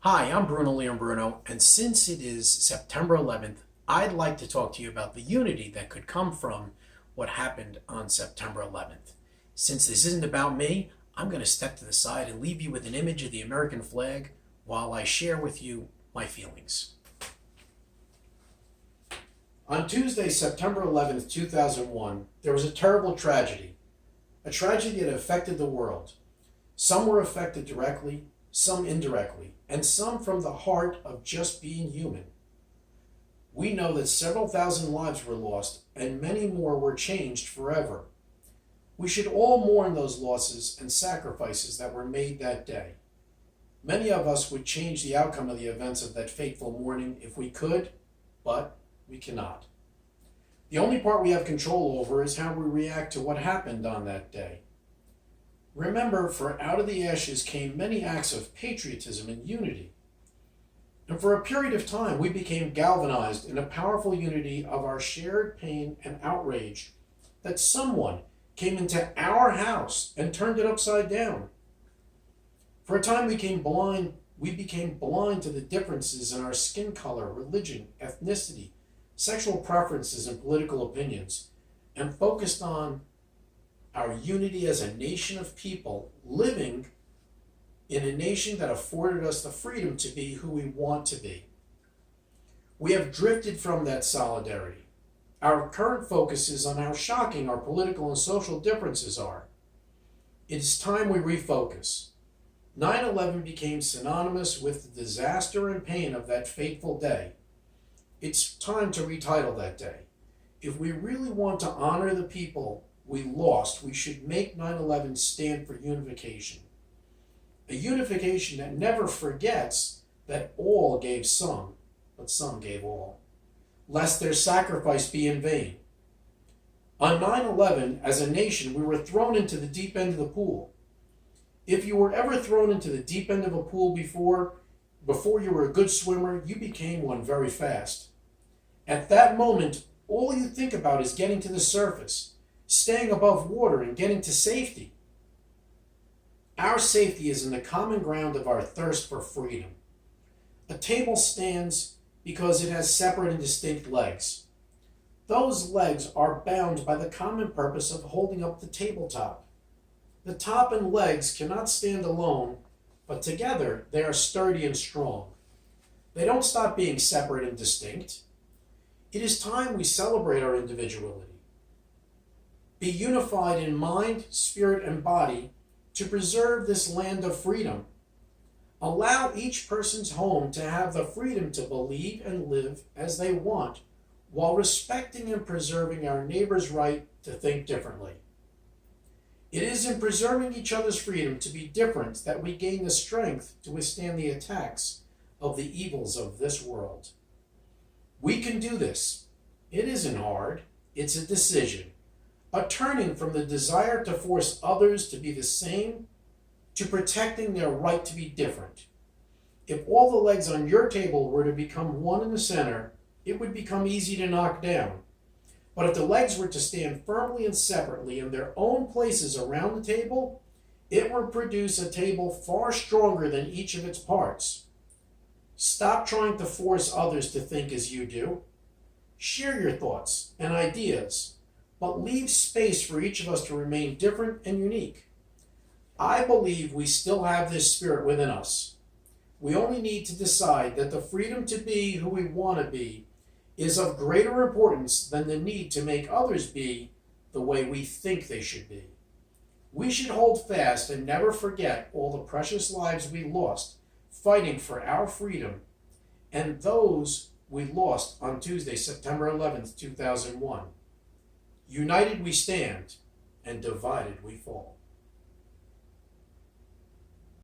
Hi, I'm Bruno Leon, and since it is September 11th, I'd like to talk to you about the unity that could come from what happened on September 11th. Since this isn't about me, I'm going to step to the side and leave you with an image of the American flag while I share with you my feelings. On Tuesday, September 11th, 2001, there was a terrible tragedy, a tragedy that affected the world. Some were affected directly, some indirectly, and some from the heart of just being human. We know that several thousand lives were lost and many more were changed forever. We should all mourn those losses and sacrifices that were made that day. Many of us would change the outcome of the events of that fateful morning if we could, but we cannot. The only part we have control over is how we react to what happened on that day. Remember, for out of the ashes came many acts of patriotism and unity. And for a period of time, we became galvanized in a powerful unity of our shared pain and outrage that someone came into our house and turned it upside down. For a time, we became blind to the differences in our skin color, religion, ethnicity, sexual preferences, and political opinions, and focused on our unity as a nation of people living in a nation that afforded us the freedom to be who we want to be. We have drifted from that solidarity. Our current focus is on how shocking our political and social differences are. It is time we refocus. 9/11 became synonymous with the disaster and pain of that fateful day. It's time to retitle that day. If we really want to honor the people we lost, we should make 9/11 stand for unification. A unification that never forgets that all gave some, but some gave all, lest their sacrifice be in vain. On 9/11, as a nation, we were thrown into the deep end of the pool. If you were ever thrown into the deep end of a pool before you were a good swimmer, you became one very fast. At that moment, all you think about is getting to the surface, staying above water, and getting to safety. Our safety is in the common ground of our thirst for freedom. A table stands because it has separate and distinct legs. Those legs are bound by the common purpose of holding up the tabletop. The top and legs cannot stand alone, but together they are sturdy and strong. They don't stop being separate and distinct. It is time we celebrate our individuality. Be unified in mind, spirit, and body to preserve this land of freedom. Allow each person's home to have the freedom to believe and live as they want, while respecting and preserving our neighbor's right to think differently. It is in preserving each other's freedom to be different that we gain the strength to withstand the attacks of the evils of this world. We can do this. It isn't hard. It's a decision. A turning from the desire to force others to be the same to protecting their right to be different. If all the legs on your table were to become one in the center, it would become easy to knock down. But if the legs were to stand firmly and separately in their own places around the table, it would produce a table far stronger than each of its parts. Stop trying to force others to think as you do. Share your thoughts and ideas, but leave space for each of us to remain different and unique. I believe we still have this spirit within us. We only need to decide that the freedom to be who we want to be is of greater importance than the need to make others be the way we think they should be. We should hold fast and never forget all the precious lives we lost fighting for our freedom and those we lost on Tuesday, September 11th, 2001. United we stand, and divided we fall.